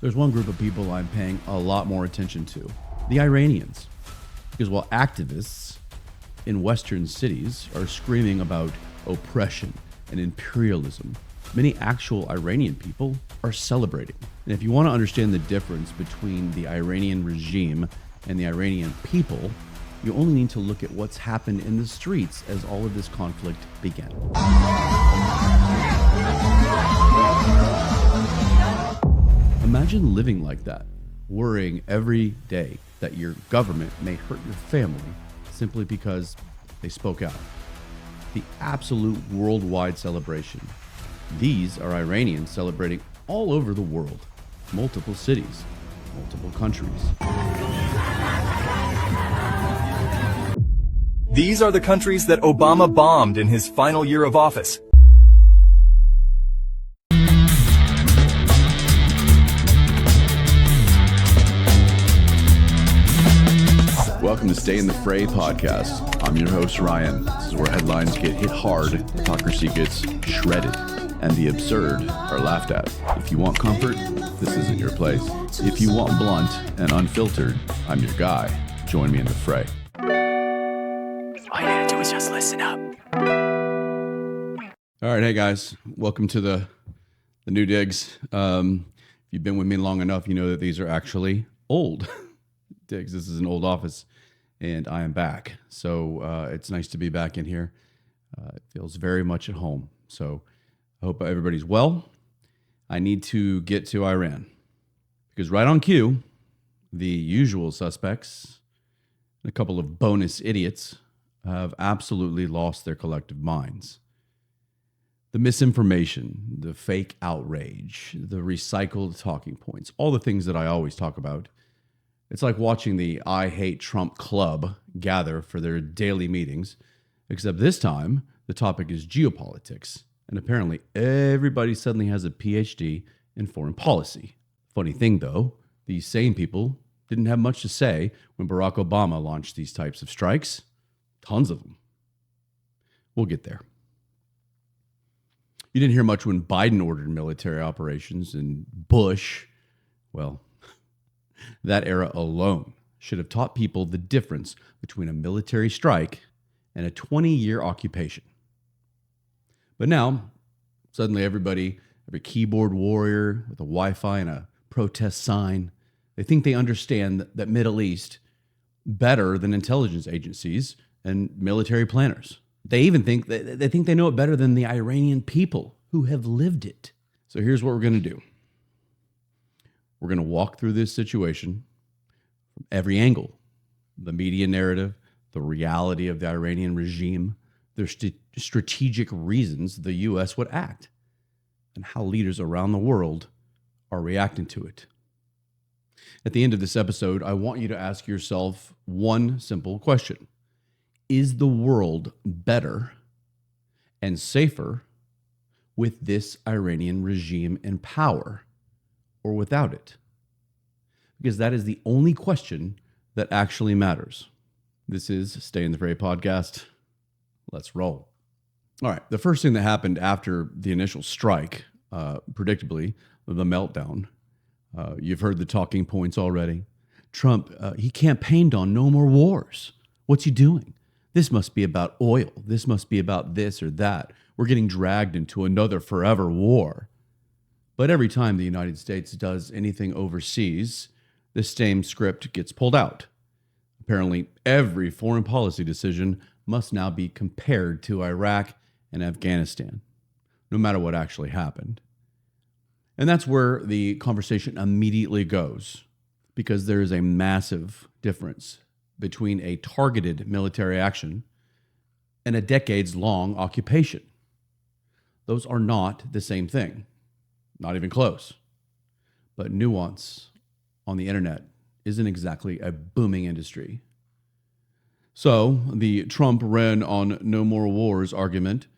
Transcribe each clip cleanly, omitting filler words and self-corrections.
There's one group of people I'm paying a lot more attention to, the Iranians. Because while activists in Western cities are screaming about oppression and imperialism, many actual Iranian people are celebrating. And if you want to understand the difference between the Iranian regime and the Iranian people, you only need to look at what's happened in the streets as all of this conflict began. Imagine living like that, worrying every day that your government may hurt your family simply because they spoke out. The absolute worldwide celebration. These are Iranians celebrating all over the world, multiple cities, multiple countries. These are the countries that Obama bombed in his final year of office. Welcome to Stay in the Fray podcast. I'm your host, Ryan. This is where headlines get hit hard, hypocrisy gets shredded, and the absurd are laughed at. If you want comfort, this isn't your place. If you want blunt and unfiltered, I'm your guy. Join me in the fray. All you gotta do is just listen up. All right, hey guys, welcome to the new digs. If you've been with me long enough, you know that these are actually old digs. This is an old office, and I am back. So it's nice to be back in here. It feels very much at home. So I hope everybody's well. I need to get to Iran because right on cue, the usual suspects, a couple of bonus idiots, have absolutely lost their collective minds. The misinformation, the fake outrage, the recycled talking points, all the things that I always talk about. It's like watching the I Hate Trump Club gather for their daily meetings, except this time the topic is geopolitics. And apparently everybody suddenly has a PhD in foreign policy. Funny thing though, these same people didn't have much to say when Barack Obama launched these types of strikes. Tons of them. We'll get there. You didn't hear much when Biden ordered military operations, and Bush, well, that era alone should have taught people the difference between a military strike and a 20-year occupation. But now, suddenly every keyboard warrior with a Wi-Fi and a protest sign, they think they understand that Middle East better than intelligence agencies and military planners. They even think they know it better than the Iranian people who have lived it. So here's what we're going to do. We're going to walk through this situation from every angle. The media narrative, the reality of the Iranian regime, their strategic reasons the U.S. would act, and how leaders around the world are reacting to it. At the end of this episode, I want you to ask yourself one simple question. Is the world better and safer with this Iranian regime in power or without it? Because that is the only question that actually matters. This is Stay in the Fray podcast. Let's roll. All right. The first thing that happened after the initial strike, predictably, the meltdown. You've heard the talking points already. Trump, he campaigned on no more wars. What's he doing? This must be about oil. This must be about this or that. We're getting dragged into another forever war. But every time the United States does anything overseas, the same script gets pulled out. Apparently, every foreign policy decision must now be compared to Iraq and Afghanistan, no matter what actually happened. And that's where the conversation immediately goes, because there is a massive difference between a targeted military action and a decades-long occupation. Those are not the same thing, not even close. But nuance on the internet isn't exactly a booming industry. So the Trump ran on no more wars argument.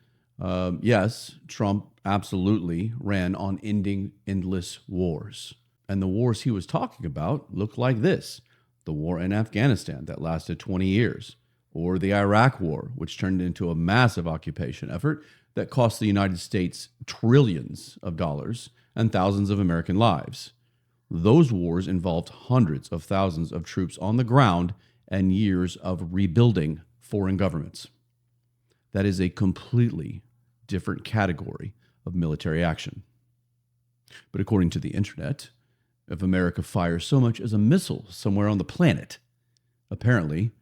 Yes, Trump absolutely ran on ending endless wars. And the wars he was talking about looked like this. The war in Afghanistan that lasted 20 years, or the Iraq War, which turned into a massive occupation effort that cost the United States trillions of dollars and thousands of American lives, Those wars involved hundreds of thousands of troops on the ground and years of rebuilding foreign governments. That is a completely different category of military action. But according to the internet, if America fires so much as a missile somewhere on the planet, apparently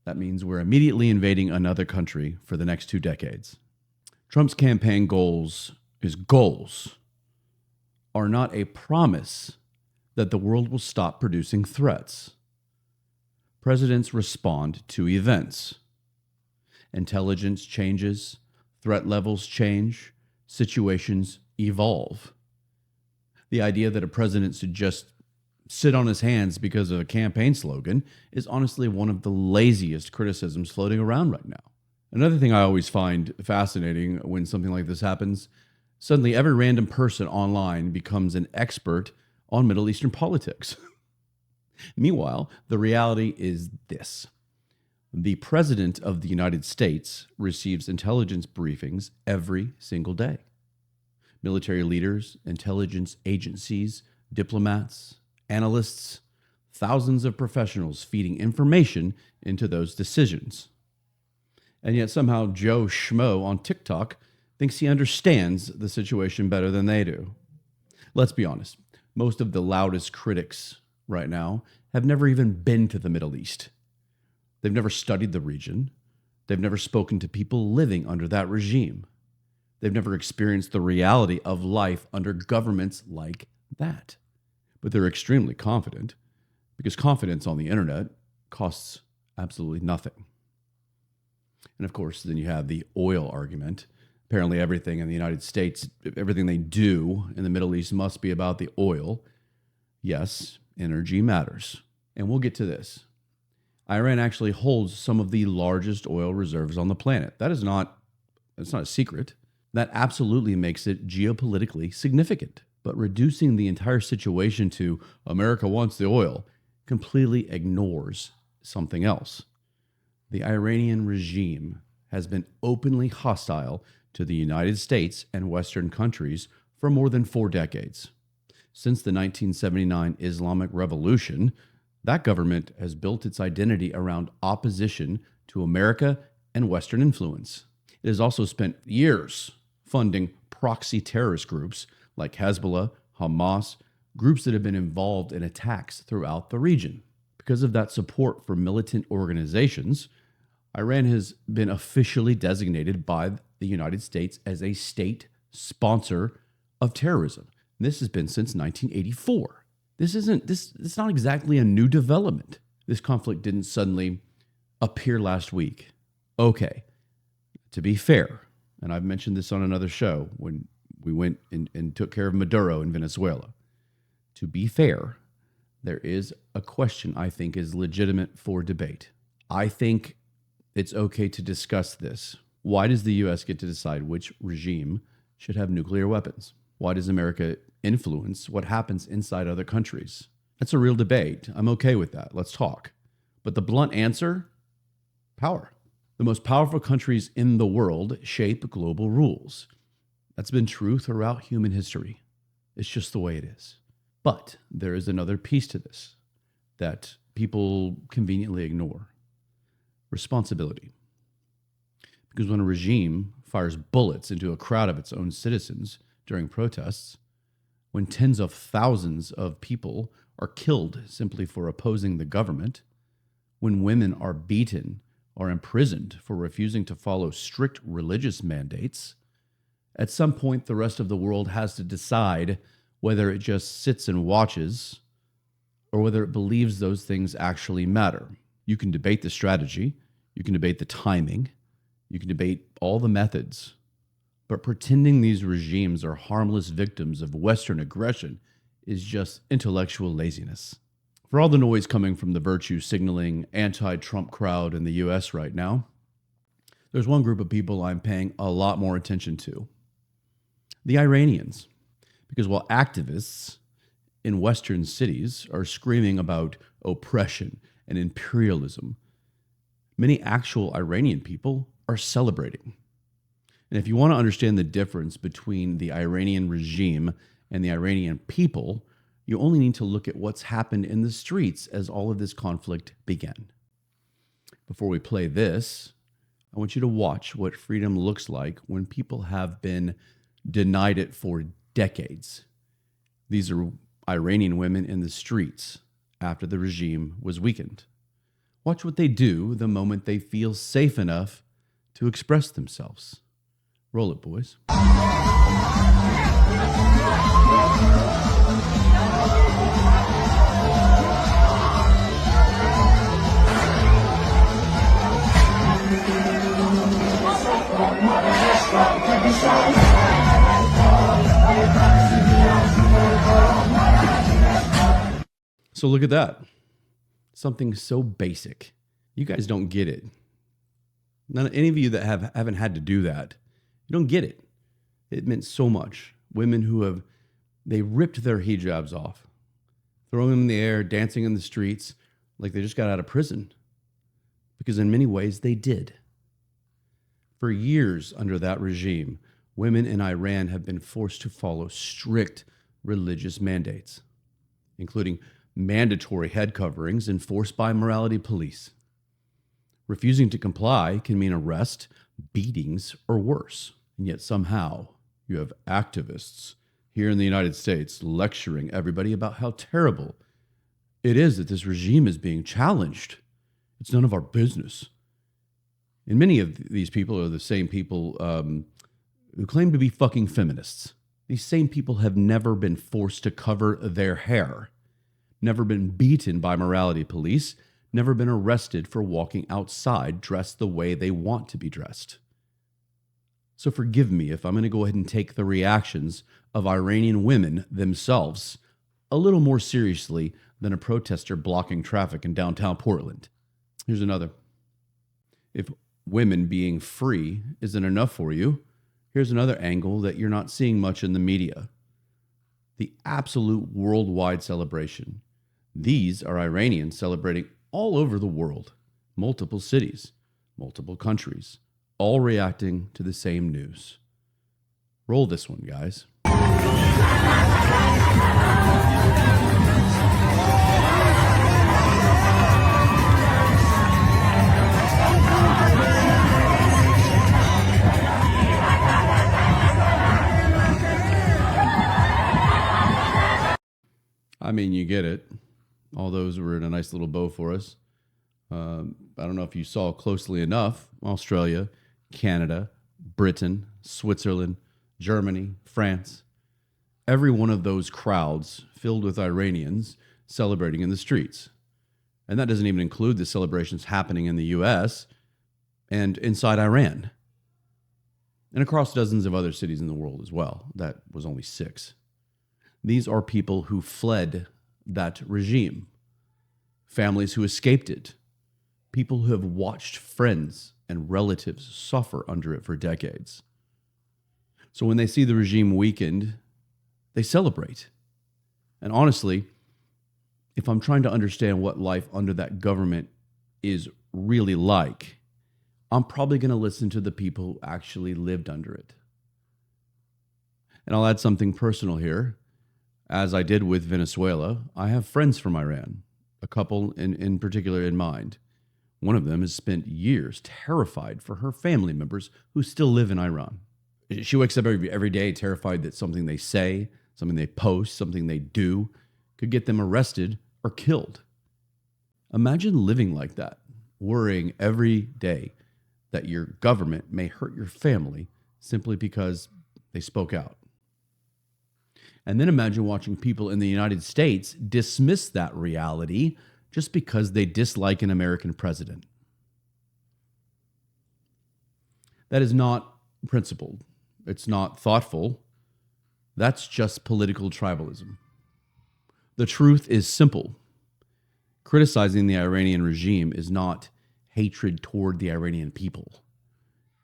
that means we're immediately invading another country for the next 2 decades. Trump's campaign goals are not a promise that the world will stop producing threats. Presidents respond to events. Intelligence changes, threat levels change, situations evolve. The idea that a president should just sit on his hands because of a campaign slogan is honestly one of the laziest criticisms floating around right now. Another thing I always find fascinating when something like this happens, suddenly every random person online becomes an expert on Middle Eastern politics. Meanwhile, the reality is this. The President of the United States receives intelligence briefings every single day. Military leaders, intelligence agencies, diplomats, analysts, thousands of professionals feeding information into those decisions. And yet somehow Joe Schmo on TikTok thinks he understands the situation better than they do. Let's be honest. Most of the loudest critics right now have never even been to the Middle East. They've never studied the region. They've never spoken to people living under that regime. They've never experienced the reality of life under governments like that. But they're extremely confident because confidence on the internet costs absolutely nothing. And of course, then you have the oil argument. Apparently everything in the United States, everything they do in the Middle East must be about the oil. Yes, energy matters. And we'll get to this. Iran actually holds some of the largest oil reserves on the planet. That's not a secret. That absolutely makes it geopolitically significant. But reducing the entire situation to America wants the oil completely ignores something else. The Iranian regime has been openly hostile to the United States and Western countries for more than 4 decades. Since the 1979 Islamic Revolution, that government has built its identity around opposition to America and Western influence. It has also spent years funding proxy terrorist groups like Hezbollah, Hamas, groups that have been involved in attacks throughout the region. Because of that support for militant organizations, Iran has been officially designated by the United States as a state sponsor of terrorism. And this has been since 1984. It's not exactly a new development. This conflict didn't suddenly appear last week. Okay, to be fair, and I've mentioned this on another show when we went and took care of Maduro in Venezuela. To be fair, there is a question I think is legitimate for debate. I think it's okay to discuss this. Why does the U.S. get to decide which regime should have nuclear weapons? Why does America influence what happens inside other countries? That's a real debate. I'm okay with that. Let's talk. But the blunt answer, power. The most powerful countries in the world shape global rules. That's been true throughout human history. It's just the way it is. But there is another piece to this that people conveniently ignore. Responsibility. Because when a regime fires bullets into a crowd of its own citizens during protests, when tens of thousands of people are killed simply for opposing the government, when women are beaten or imprisoned for refusing to follow strict religious mandates, at some point the rest of the world has to decide whether it just sits and watches or whether it believes those things actually matter. You can debate the strategy, you can debate the timing, you can debate all the methods, but pretending these regimes are harmless victims of Western aggression is just intellectual laziness. For all the noise coming from the virtue signaling anti-Trump crowd in the US right now, there's one group of people I'm paying a lot more attention to. The Iranians. Because while activists in Western cities are screaming about oppression and imperialism, many actual Iranian people are celebrating. And if you want to understand the difference between the Iranian regime and the Iranian people, You only need to look at what's happened in the streets as all of this conflict began. Before we play this, I want you to watch what freedom looks like when people have been denied it for decades. These are Iranian women in the streets after the regime was weakened. Watch what they do the moment they feel safe enough to express themselves. Roll it, boys. So look at that. Something so basic. You guys don't get it. Any of you that haven't had to do that, you don't get it. It meant so much. Women they ripped their hijabs off, throwing them in the air, dancing in the streets like they just got out of prison. Because in many ways they did. For years under that regime, women in Iran have been forced to follow strict religious mandates, including mandatory head coverings enforced by morality police. Refusing to comply can mean arrest, beatings, or worse. And yet somehow you have activists here in the United States lecturing everybody about how terrible it is that this regime is being challenged. It's none of our business. And many of these people are the same people who claim to be fucking feminists. These same people have never been forced to cover their hair, never been beaten by morality police, never been arrested for walking outside dressed the way they want to be dressed. So forgive me if I'm going to go ahead and take the reactions of Iranian women themselves a little more seriously than a protester blocking traffic in downtown Portland. Here's another. If women being free isn't enough for you, here's another angle that you're not seeing much in the media. The absolute worldwide celebration. These are Iranians celebrating all over the world, multiple cities, multiple countries, all reacting to the same news. Roll this one, guys. I mean, you get it. All those were in a nice little bow for us. I don't know if you saw closely enough. Australia, Canada, Britain, Switzerland, Germany, France. Every one of those crowds filled with Iranians celebrating in the streets. And that doesn't even include the celebrations happening in the US and inside Iran. And across dozens of other cities in the world as well. That was only 6. These are people who fled that regime, families who escaped it, people who have watched friends and relatives suffer under it for decades. So when they see the regime weakened, they celebrate. And honestly, if I'm trying to understand what life under that government is really like, I'm probably going to listen to the people who actually lived under it. And I'll add something personal here. As I did with Venezuela, I have friends from Iran, a couple in particular in mind. One of them has spent years terrified for her family members who still live in Iran. She wakes up every day terrified that something they say, something they post, something they do could get them arrested or killed. Imagine living like that, worrying every day that your government may hurt your family simply because they spoke out. And then imagine watching people in the United States dismiss that reality just because they dislike an American president. That is not principled. It's not thoughtful. That's just political tribalism. The truth is simple. Criticizing the Iranian regime is not hatred toward the Iranian people.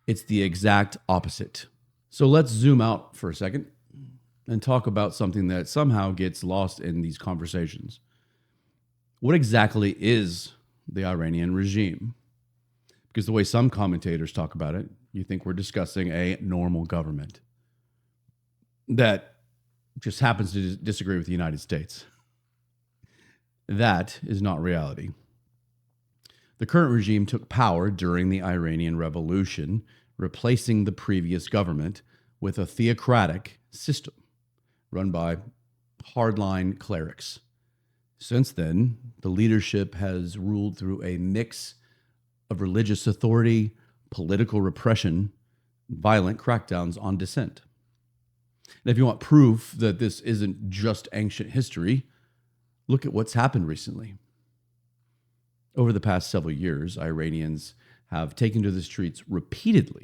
It's the exact opposite. So let's zoom out for a second and talk about something that somehow gets lost in these conversations. What exactly is the Iranian regime? Because the way some commentators talk about it, you think we're discussing a normal government that just happens to disagree with the United States. That is not reality. The current regime took power during the Iranian Revolution, replacing the previous government with a theocratic system run by hardline clerics. Since then, the leadership has ruled through a mix of religious authority, political repression, violent crackdowns on dissent. And if you want proof that this isn't just ancient history, look at what's happened recently. Over the past several years, Iranians have taken to the streets repeatedly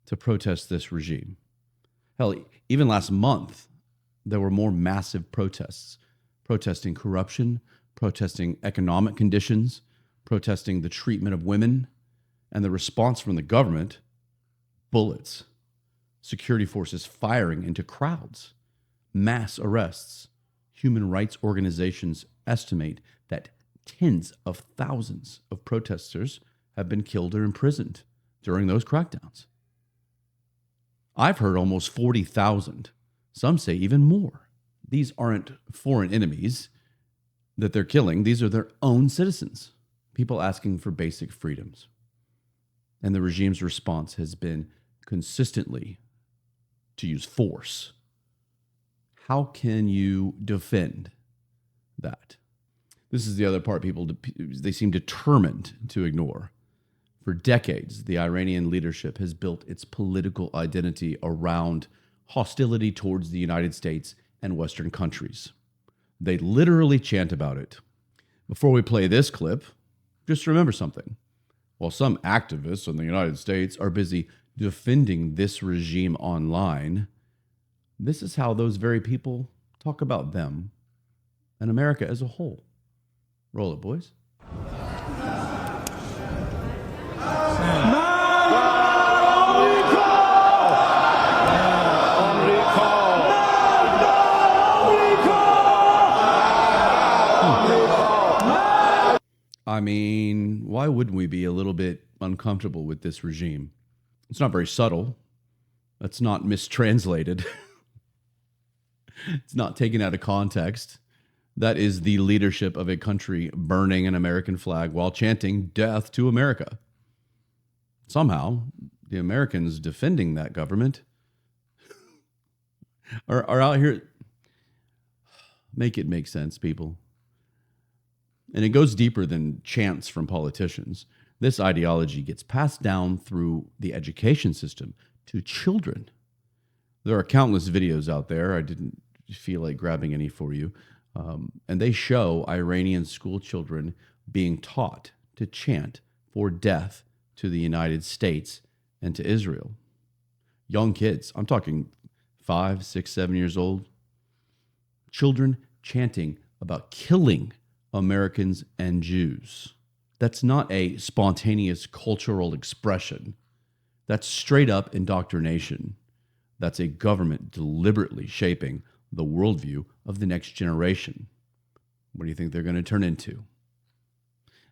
to protest this regime. Hell, even last month, there were more massive protests, protesting corruption, protesting economic conditions, protesting the treatment of women, and the response from the government, bullets, security forces firing into crowds, mass arrests. Human rights organizations estimate that tens of thousands of protesters have been killed or imprisoned during those crackdowns. I've heard almost 40,000. Some say even more. These aren't foreign enemies that they're killing. These are their own citizens, people asking for basic freedoms. And the regime's response has been consistently to use force. How can you defend that? This is the other part they seem determined to ignore. For decades, the Iranian leadership has built its political identity around hostility towards the United States and Western countries. They literally chant about it. Before we play this clip, just remember something. While some activists in the United States are busy defending this regime online, this is how those very people talk about them and America as a whole. Roll it, boys. I mean, why wouldn't we be a little bit uncomfortable with this regime? It's not very subtle. That's not mistranslated. It's not taken out of context. That is the leadership of a country burning an American flag while chanting death to America. Somehow, the Americans defending that government are out here. Make it make sense, people. And it goes deeper than chants from politicians. This ideology gets passed down through the education system to children. There are countless videos out there. I didn't feel like grabbing any for you. And they show Iranian school children being taught to chant for death to the United States and to Israel. Young kids, I'm talking 5, 6, 7 years old. Children chanting about killing Americans and Jews. That's not a spontaneous cultural expression. That's straight up indoctrination. That's a government deliberately shaping the worldview of the next generation. What do you think they're going to turn into?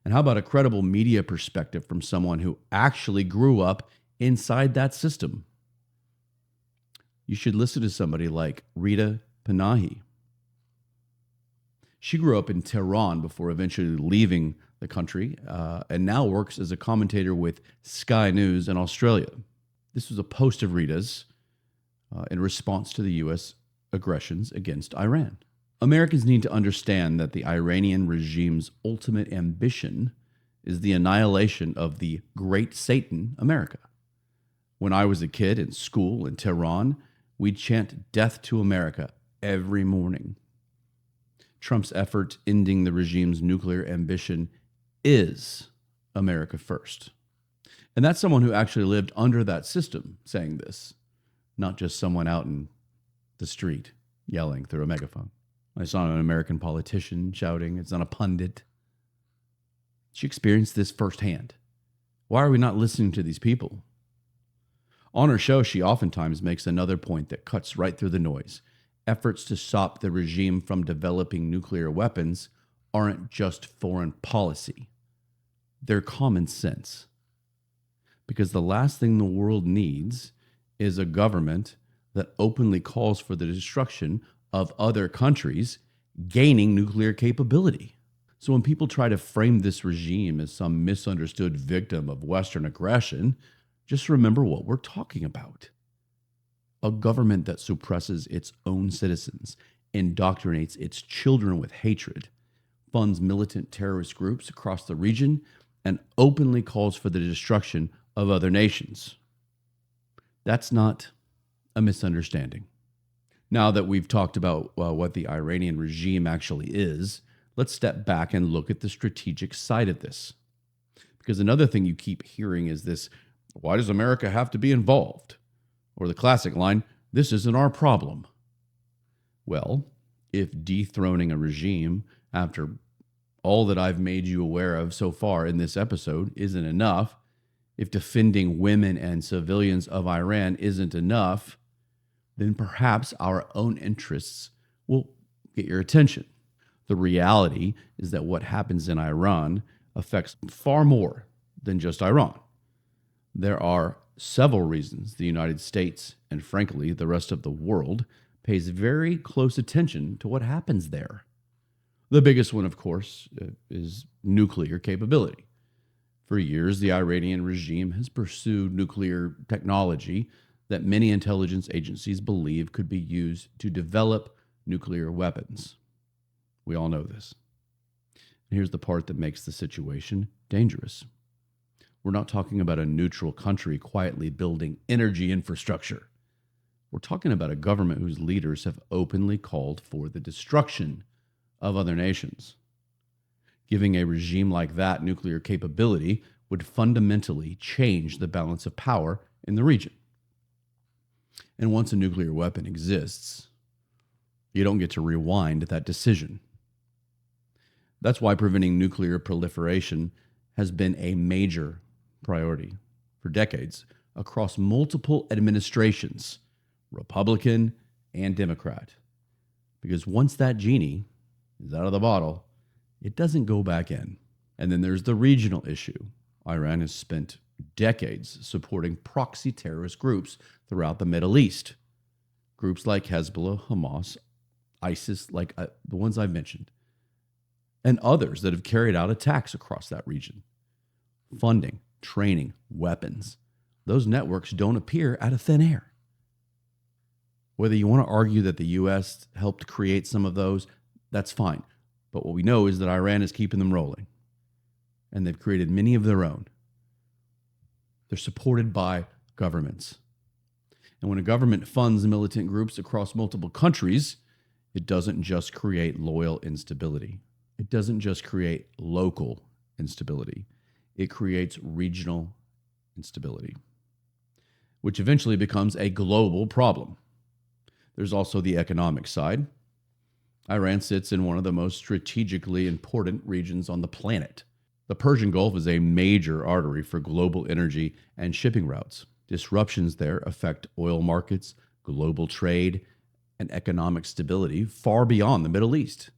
And how about a credible media perspective from someone who actually grew up inside that system? You should listen to somebody like Rita Panahi. She grew up in Tehran before eventually leaving the country and now works as a commentator with Sky News in Australia. This was a post of Rita's in response to the U.S. aggressions against Iran. Americans need to understand that the Iranian regime's ultimate ambition is the annihilation of the great Satan, America. When I was a kid in school in Tehran, we'd chant death to America every morning. Trump's effort ending the regime's nuclear ambition is America first. And that's someone who actually lived under that system saying this, not just someone out in the street yelling through a megaphone. It's not an American politician shouting. It's not a pundit. She experienced this firsthand. Why are we not listening to these people? On her show, she oftentimes makes another point that cuts right through the noise. Efforts to stop the regime from developing nuclear weapons aren't just foreign policy. They're common sense. Because the last thing the world needs is a government that openly calls for the destruction of other countries gaining nuclear capability. So when people try to frame this regime as some misunderstood victim of Western aggression, just remember what we're talking about. A government that suppresses its own citizens, indoctrinates its children with hatred, funds militant terrorist groups across the region, and openly calls for the destruction of other nations. That's not a misunderstanding. Now that we've talked about what the Iranian regime actually is, let's step back and look at the strategic side of this. Because another thing you keep hearing is this, why does America have to be involved? Or the classic line, this isn't our problem. Well, if dethroning a regime after all that I've made you aware of so far in this episode isn't enough, if defending women and civilians of Iran isn't enough, then perhaps our own interests will get your attention. The reality is that what happens in Iran affects far more than just Iran. There are several reasons the United States, and frankly, the rest of the world, pays very close attention to what happens there. The biggest one, of course, is nuclear capability. For years, the Iranian regime has pursued nuclear technology that many intelligence agencies believe could be used to develop nuclear weapons. We all know this. And here's the part that makes the situation dangerous. We're not talking about a neutral country quietly building energy infrastructure. We're talking about a government whose leaders have openly called for the destruction of other nations. Giving a regime like that nuclear capability would fundamentally change the balance of power in the region. And once a nuclear weapon exists, you don't get to rewind that decision. That's why preventing nuclear proliferation has been a major priority for decades across multiple administrations, Republican and Democrat. Because once that genie is out of the bottle, it doesn't go back in. And then there's the regional issue. Iran has spent decades supporting proxy terrorist groups throughout the Middle East. Groups like Hezbollah, Hamas, ISIS, like the ones I've mentioned, and others that have carried out attacks across that region. Funding, training, weapons. Those networks don't appear out of thin air. Whether you want to argue that the U.S. helped create some of those, that's fine. But what we know is that Iran is keeping them rolling. And they've created many of their own. They're supported by governments. And when a government funds militant groups across multiple countries, it doesn't just create loyal instability. It doesn't just create local instability. It creates regional instability, which eventually becomes a global problem. There's also the economic side. Iran sits in one of the most strategically important regions on the planet. The Persian Gulf is a major artery for global energy and shipping routes. Disruptions there affect oil markets, global trade, and economic stability far beyond the Middle East.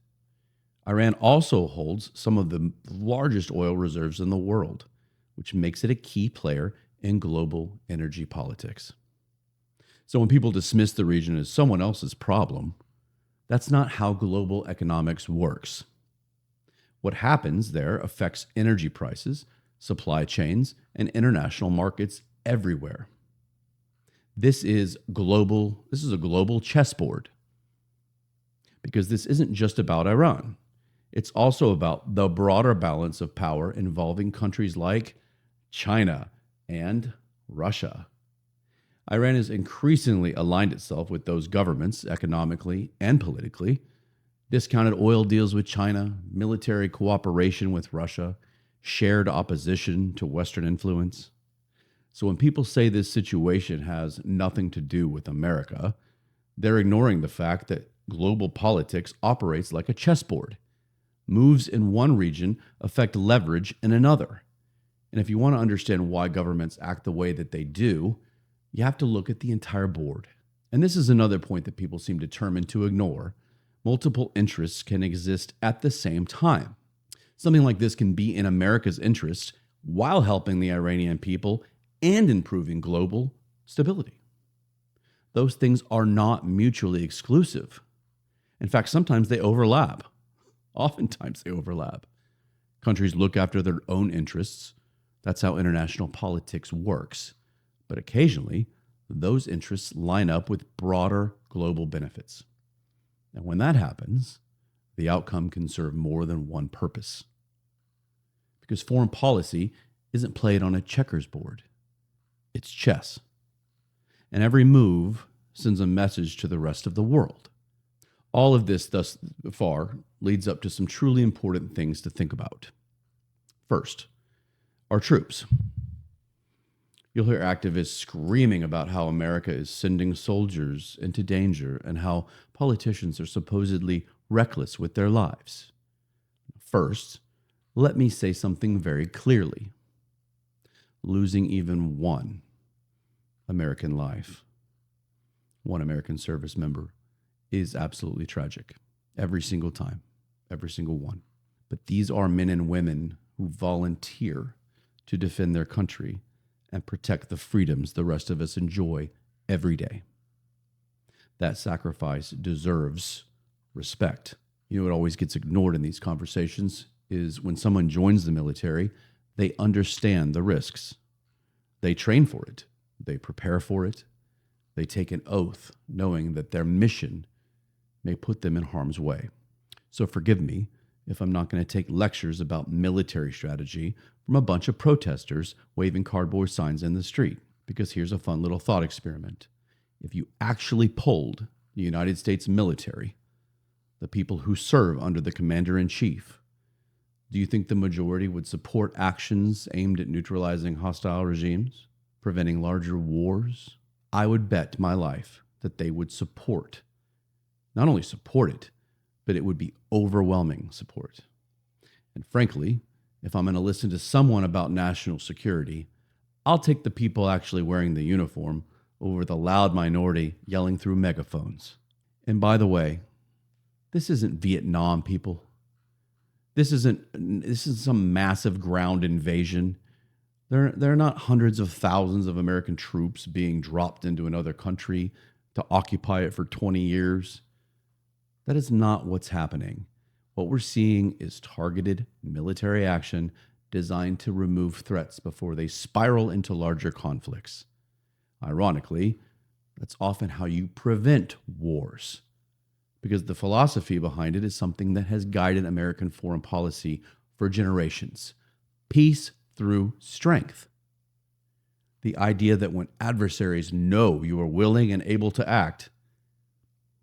Iran also holds some of the largest oil reserves in the world, which makes it a key player in global energy politics. So when people dismiss the region as someone else's problem, that's not how global economics works. What happens there affects energy prices, supply chains, and international markets everywhere. This is a global chessboard. Because this isn't just about Iran. It's also about the broader balance of power involving countries like China and Russia. Iran has increasingly aligned itself with those governments economically and politically. Discounted oil deals with China, military cooperation with Russia, shared opposition to Western influence. So when people say this situation has nothing to do with America, they're ignoring the fact that global politics operates like a chessboard. Moves in one region affect leverage in another. And if you want to understand why governments act the way that they do, you have to look at the entire board. And this is another point that people seem determined to ignore. Multiple interests can exist at the same time. Something like this can be in America's interest while helping the Iranian people and improving global stability. Those things are not mutually exclusive. In fact, sometimes they overlap. Oftentimes they overlap. Countries look after their own interests. That's how international politics works. But occasionally, those interests line up with broader global benefits. And when that happens, the outcome can serve more than one purpose. Because foreign policy isn't played on a checkers board. It's chess. And every move sends a message to the rest of the world. All of this thus far leads up to some truly important things to think about. First, our troops. You'll hear activists screaming about how America is sending soldiers into danger and how politicians are supposedly reckless with their lives. First, let me say something very clearly. Losing even one American life, one American service member, is absolutely tragic. Every single time, every single one. But these are men and women who volunteer to defend their country and protect the freedoms the rest of us enjoy every day. That sacrifice deserves respect. You know what always gets ignored in these conversations is when someone joins the military, they understand the risks. They train for it. They prepare for it. They take an oath knowing that their mission may put them in harm's way. So forgive me if I'm not going to take lectures about military strategy from a bunch of protesters waving cardboard signs in the street, because here's a fun little thought experiment. If you actually polled the United States military, the people who serve under the commander-in-chief, do you think the majority would support actions aimed at neutralizing hostile regimes, preventing larger wars? I would bet my life that they would support, not only support it, but it would be overwhelming support. And frankly, if I'm going to listen to someone about national security, I'll take the people actually wearing the uniform over the loud minority yelling through megaphones. And by the way, this isn't Vietnam, people. This isn't some massive ground invasion. There are not hundreds of thousands of American troops being dropped into another country to occupy it for 20 years. That is not what's happening. What we're seeing is targeted military action designed to remove threats before they spiral into larger conflicts. Ironically, that's often how you prevent wars, because the philosophy behind it is something that has guided American foreign policy for generations. Peace through strength. The idea that when adversaries know you are willing and able to act,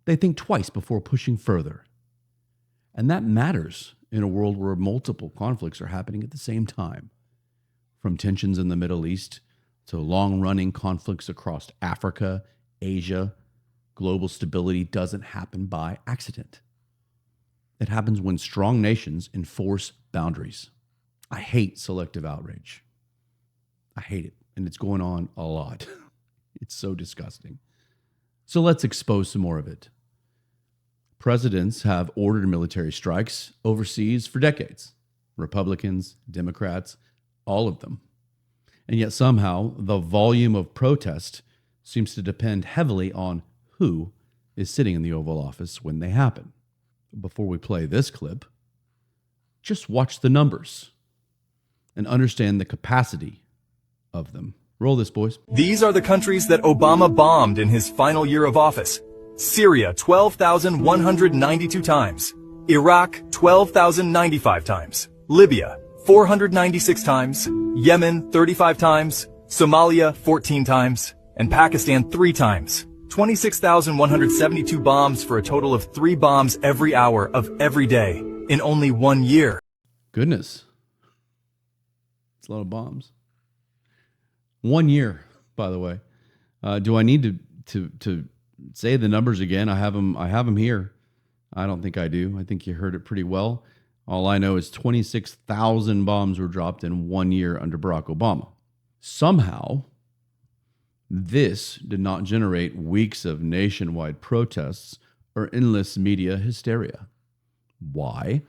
they think twice before pushing further. And that matters in a world where multiple conflicts are happening at the same time. From tensions in the Middle East to long-running conflicts across Africa, Asia, global stability doesn't happen by accident. It happens when strong nations enforce boundaries. I hate selective outrage. I hate it, and it's going on a lot. It's so disgusting. So let's expose some more of it. Presidents have ordered military strikes overseas for decades. Republicans, Democrats, all of them. And yet somehow the volume of protest seems to depend heavily on who is sitting in the Oval Office when they happen. Before we play this clip, just watch the numbers and understand the capacity of them. Roll this, boys. These are the countries that Obama bombed in his final year of office. Syria, 12,192 times. Iraq, 12,095 times. Libya, 496 times. Yemen, 35 times. Somalia, 14 times. And Pakistan, 3 times. 26,172 bombs for a total of 3 bombs every hour of every day in only 1 year. Goodness. It's a lot of bombs. 1 year, by the way. Do I need to say the numbers again? I have them here. I don't think I do. I think you heard it pretty well. All I know is 26,000 bombs were dropped in 1 year under Barack Obama. Somehow, this did not generate weeks of nationwide protests or endless media hysteria. Why?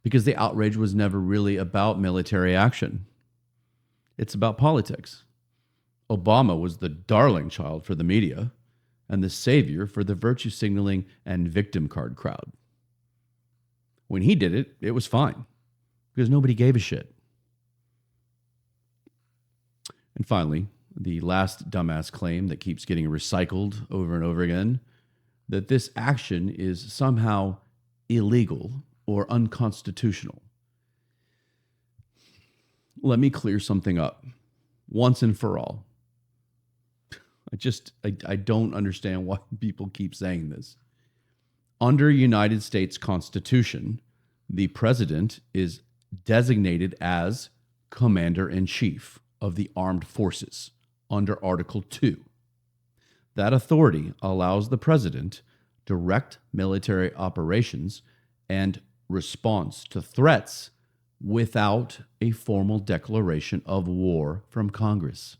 Because the outrage was never really about military action. It's about politics. Obama was the darling child for the media, and the savior for the virtue signaling and victim card crowd. When he did it, it was fine because nobody gave a shit. And finally, the last dumbass claim that keeps getting recycled over and over again, that this action is somehow illegal or unconstitutional. Let me clear something up once and for all. I don't understand why people keep saying this. Under United States Constitution, the president is designated as Commander-in-Chief of the Armed Forces under Article 2. That authority allows the president direct military operations and response to threats without a formal declaration of war from Congress.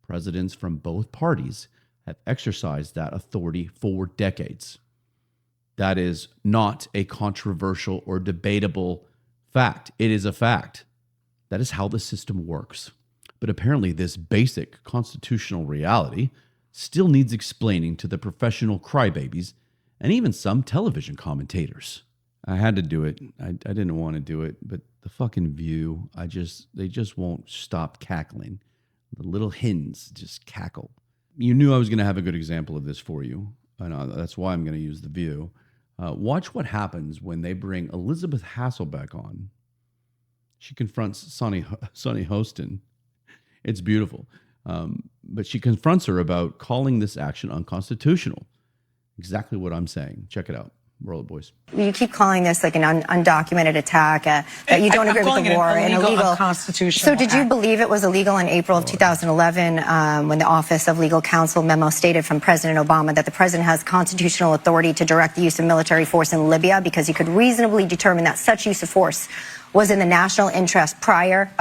Presidents from both parties have exercised that authority for decades. That is not a controversial or debatable fact. It is a fact. That is how the system works. But apparently this basic constitutional reality still needs explaining to the professional crybabies and even some television commentators. I had to do it. I didn't want to do it, but the fucking View, they just won't stop cackling. The little hens just cackle. You knew I was going to have a good example of this for you, and that's why I'm going to use the View. Watch what happens when they bring Elizabeth Hasselbeck on. She confronts Sonny Hostin. It's beautiful. But she confronts her about calling this action unconstitutional. Exactly what I'm saying. Check it out. Roll it, boys. You keep calling this like an undocumented attack, that you don't agree with the war, an illegal, unconstitutional. So did you believe it was illegal in April of 2011 when the Office of Legal Counsel memo stated from President Obama that the president has constitutional authority to direct the use of military force in Libya because he could reasonably determine that such use of force was in the national interest prior.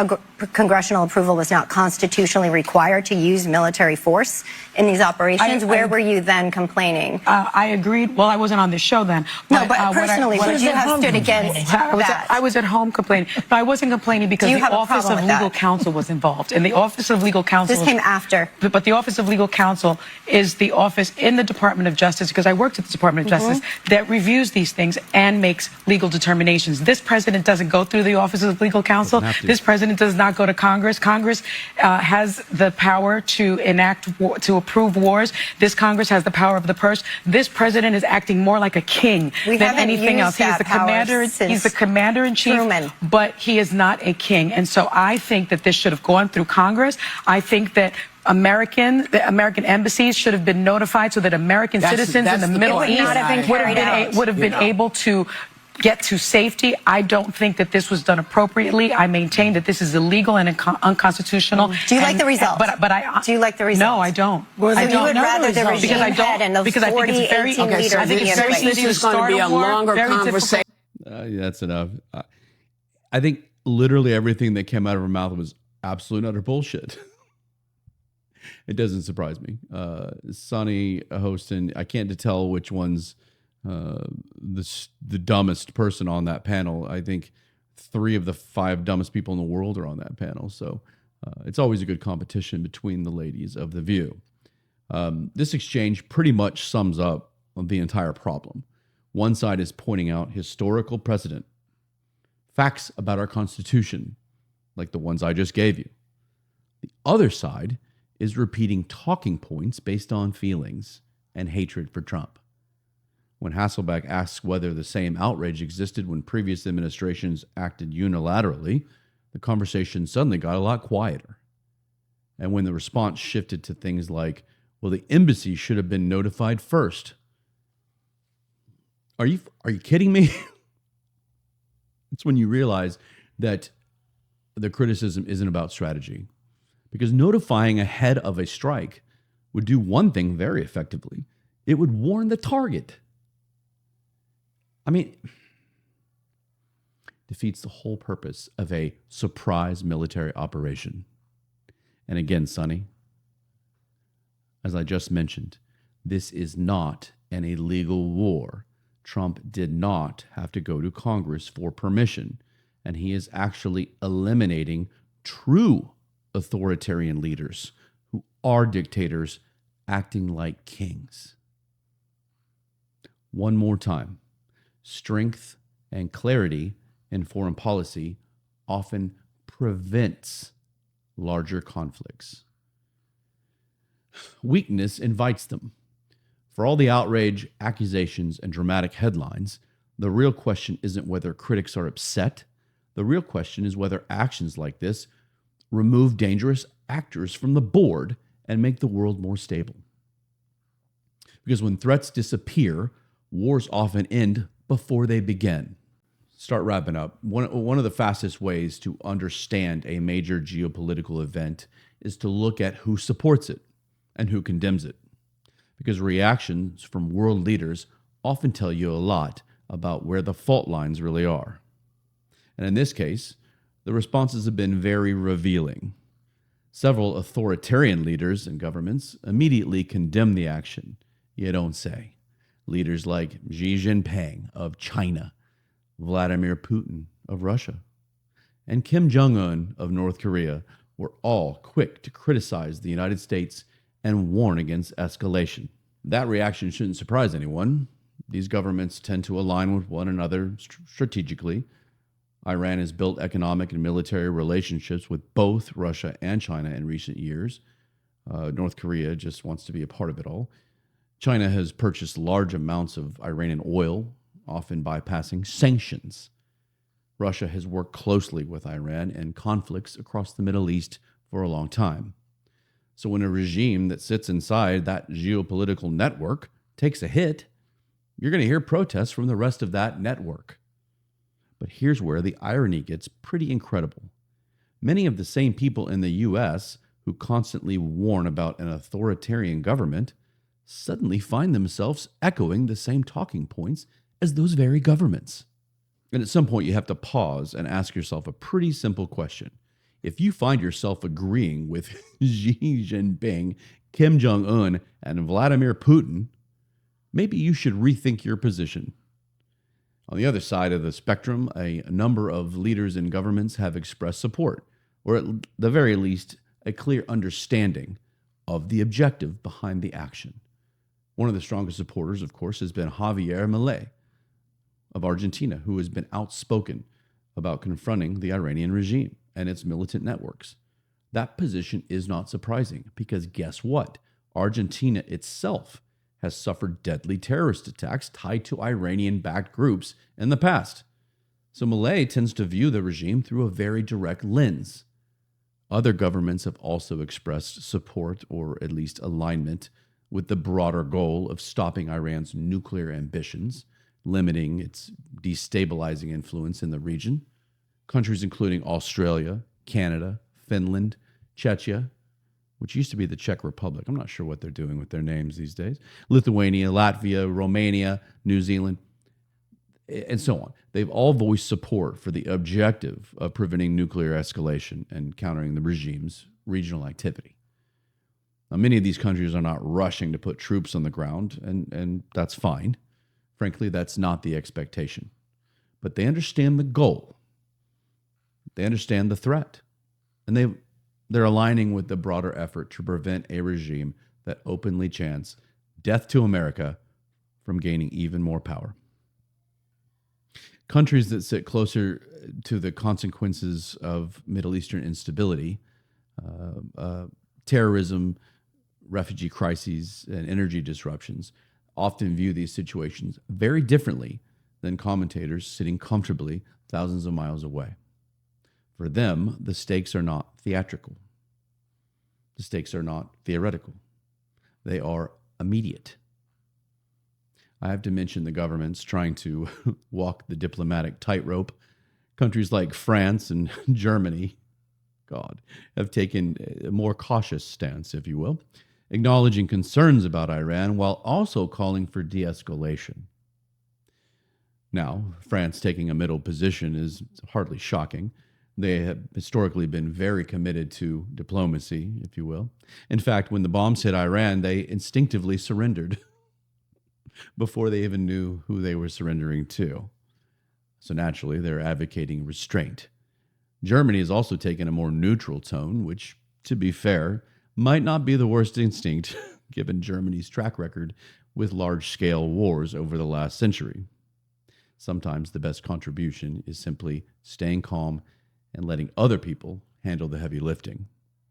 Congressional approval was not constitutionally required to use military force in these operations. Where were you then complaining? I agreed. Well, I wasn't on this show then. But personally, would you have stood against that? I was at home complaining. No, I wasn't complaining because the Office of Legal Counsel was involved. And the Office of Legal Counsel... This came after. But the Office of Legal Counsel is the office in the Department of Justice, because I worked at the Department of Justice, that reviews these things and makes legal determinations. This president doesn't go through the Office of Legal Counsel. This president does not go to Congress. Congress has the power to to approve wars. This Congress has the power of the purse. This president is acting more like a king than anything else. He is the commander. He's the commander-in-chief, but he is not a king. And so I think that this should have gone through Congress. I think that the American embassies should have been notified so that American citizens in the Middle East would have been able to get to safety. I don't think that this was done appropriately. I maintain that this is illegal and unconstitutional. Do you like the result? Do you like the result? No, I don't. Well, I don't. You would rather the regime head and those 40, 18 leaders I think it's very easy to start a longer conversation. That's enough. I think literally everything that came out of her mouth was absolute utter bullshit. It doesn't surprise me. Sonny Hostin, I can't tell which one's the dumbest person on that panel. I think 3 of the 5 dumbest people in the world are on that panel. So it's always a good competition between the ladies of The View. This exchange pretty much sums up the entire problem. One side is pointing out historical precedent, facts about our Constitution, like the ones I just gave you. The other side is repeating talking points based on feelings and hatred for Trump. When Hasselbeck asks whether the same outrage existed when previous administrations acted unilaterally, the conversation suddenly got a lot quieter. And when the response shifted to things like, well, the embassy should have been notified first. Are you kidding me? It's when you realize that the criticism isn't about strategy. Because notifying ahead of a strike would do one thing very effectively. It would warn the target. I mean, defeats the whole purpose of a surprise military operation. And again, Sonny, as I just mentioned, this is not an illegal war. Trump did not have to go to Congress for permission, and he is actually eliminating true authoritarian leaders who are dictators acting like kings. One more time, strength and clarity in foreign policy often prevents larger conflicts. Weakness invites them. For all the outrage, accusations, and dramatic headlines, the real question isn't whether critics are upset. The real question is whether actions like this remove dangerous actors from the board and make the world more stable. Because when threats disappear, wars often end before they begin. Start wrapping up. One of the fastest ways to understand a major geopolitical event is to look at who supports it and who condemns it. Because reactions from world leaders often tell you a lot about where the fault lines really are. And in this case, the responses have been very revealing. Several authoritarian leaders and governments immediately condemn the action. You don't say. Leaders like Xi Jinping of China, Vladimir Putin of Russia, and Kim Jong-un of North Korea were all quick to criticize the United States and warn against escalation. That reaction shouldn't surprise anyone. These governments tend to align with one another strategically. Iran has built economic and military relationships with both Russia and China in recent years. North Korea just wants to be a part of it all. China has purchased large amounts of Iranian oil, often bypassing sanctions. Russia has worked closely with Iran in conflicts across the Middle East for a long time. So when a regime that sits inside that geopolitical network takes a hit, you're going to hear protests from the rest of that network. But here's where the irony gets pretty incredible. Many of the same people in the U.S. who constantly warn about an authoritarian government suddenly find themselves echoing the same talking points as those very governments. And at some point, you have to pause and ask yourself a pretty simple question. If you find yourself agreeing with Xi Jinping, Kim Jong-un, and Vladimir Putin, maybe you should rethink your position. On the other side of the spectrum, a number of leaders in governments have expressed support, or at the very least, a clear understanding of the objective behind the action. One of the strongest supporters, of course, has been Javier Milei of Argentina, who has been outspoken about confronting the Iranian regime and its militant networks. That position is not surprising because guess what? Argentina itself has suffered deadly terrorist attacks tied to Iranian-backed groups in the past. So Milei tends to view the regime through a very direct lens. Other governments have also expressed support or at least alignment with the broader goal of stopping Iran's nuclear ambitions, limiting its destabilizing influence in the region. Countries including Australia, Canada, Finland, Czechia, which used to be the Czech Republic. I'm not sure what they're doing with their names these days. Lithuania, Latvia, Romania, New Zealand, and so on. They've all voiced support for the objective of preventing nuclear escalation and countering the regime's regional activity. Now, many of these countries are not rushing to put troops on the ground, and that's fine. Frankly, that's not the expectation. But they understand the goal. They understand the threat. And they're aligning with the broader effort to prevent a regime that openly chants death to America from gaining even more power. Countries that sit closer to the consequences of Middle Eastern instability, terrorism, refugee crises, and energy disruptions often view these situations very differently than commentators sitting comfortably thousands of miles away. For them, the stakes are not theatrical. The stakes are not theoretical. They are immediate. I have to mention the governments trying to walk the diplomatic tightrope. Countries like France and Germany, have taken a more cautious stance, if you will, acknowledging concerns about Iran while also calling for de-escalation. Now, France taking a middle position is hardly shocking. They have historically been very committed to diplomacy, if you will. In fact, when the bombs hit Iran, they instinctively surrendered before they even knew who they were surrendering to. So naturally, they're advocating restraint. Germany has also taken a more neutral tone, which, to be fair, might not be the worst instinct given Germany's track record with large-scale wars over the last century. Sometimes the best contribution is simply staying calm and letting other people handle the heavy lifting.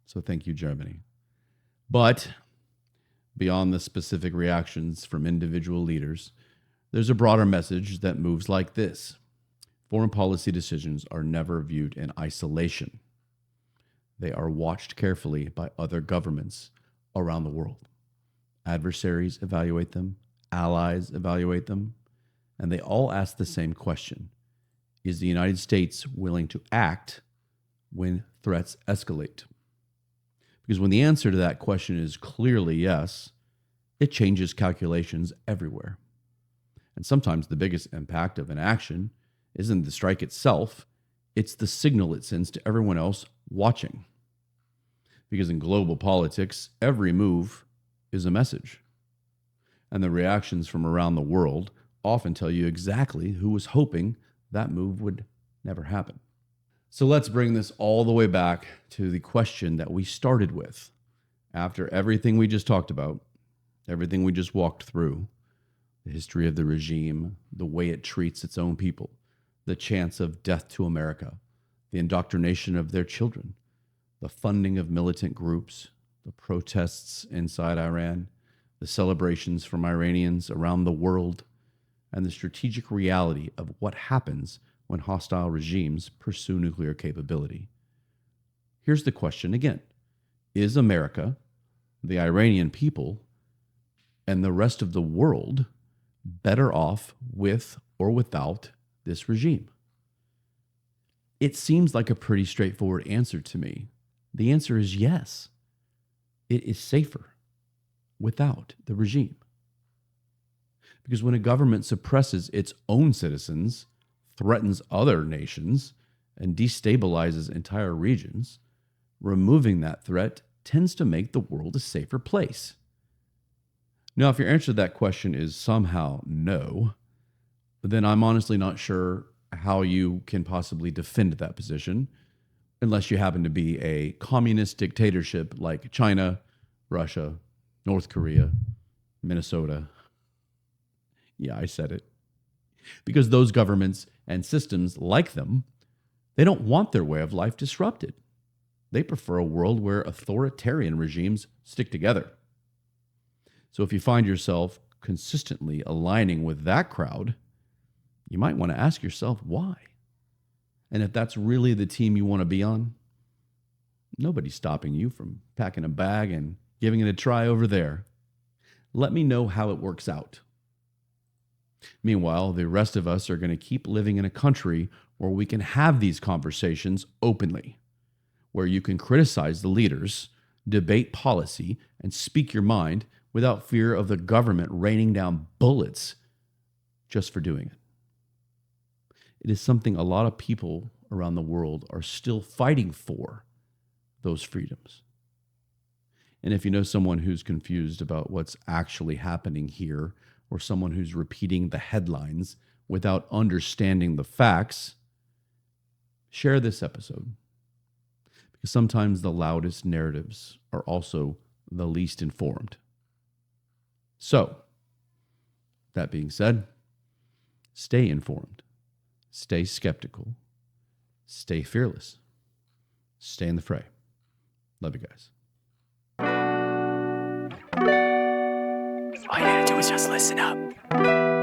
So thank you, Germany. But beyond the specific reactions from individual leaders, there's a broader message that moves like this. Foreign policy decisions are never viewed in isolation. They are watched carefully by other governments around the world. Adversaries evaluate them, allies evaluate them, and they all ask the same question. Is the United States willing to act when threats escalate? Because when the answer to that question is clearly yes, it changes calculations everywhere. And sometimes the biggest impact of an action isn't the strike itself, it's the signal it sends to everyone else watching. Because in global politics, every move is a message. And the reactions from around the world often tell you exactly who was hoping that move would never happen. So let's bring this all the way back to the question that we started with. After everything we just talked about, everything we just walked through, the history of the regime, the way it treats its own people, the chance of death to America, the indoctrination of their children, the funding of militant groups, the protests inside Iran, the celebrations from Iranians around the world, and the strategic reality of what happens when hostile regimes pursue nuclear capability. Here's the question again. Is America, the Iranian people, and the rest of the world better off with or without this regime? It seems like a pretty straightforward answer to me. The answer is yes. It is safer without the regime. Because when a government suppresses its own citizens, threatens other nations, and destabilizes entire regions, removing that threat tends to make the world a safer place. Now, if your answer to that question is somehow no, then I'm honestly not sure how you can possibly defend that position, unless you happen to be a communist dictatorship like China, Russia, North Korea, Minnesota. Yeah, I said it. Because those governments and systems like them, they don't want their way of life disrupted. They prefer a world where authoritarian regimes stick together. So if you find yourself consistently aligning with that crowd, you might want to ask yourself why. And if that's really the team you want to be on, nobody's stopping you from packing a bag and giving it a try over there. Let me know how it works out. Meanwhile, the rest of us are going to keep living in a country where we can have these conversations openly, where you can criticize the leaders, debate policy, and speak your mind without fear of the government raining down bullets just for doing it. It is something a lot of people around the world are still fighting for, those freedoms. And if you know someone who's confused about what's actually happening here, or someone who's repeating the headlines without understanding the facts, share this episode. Because sometimes the loudest narratives are also the least informed. So, that being said, stay informed, stay skeptical, stay fearless, stay in the fray. Love you guys. All you gotta do is just listen up.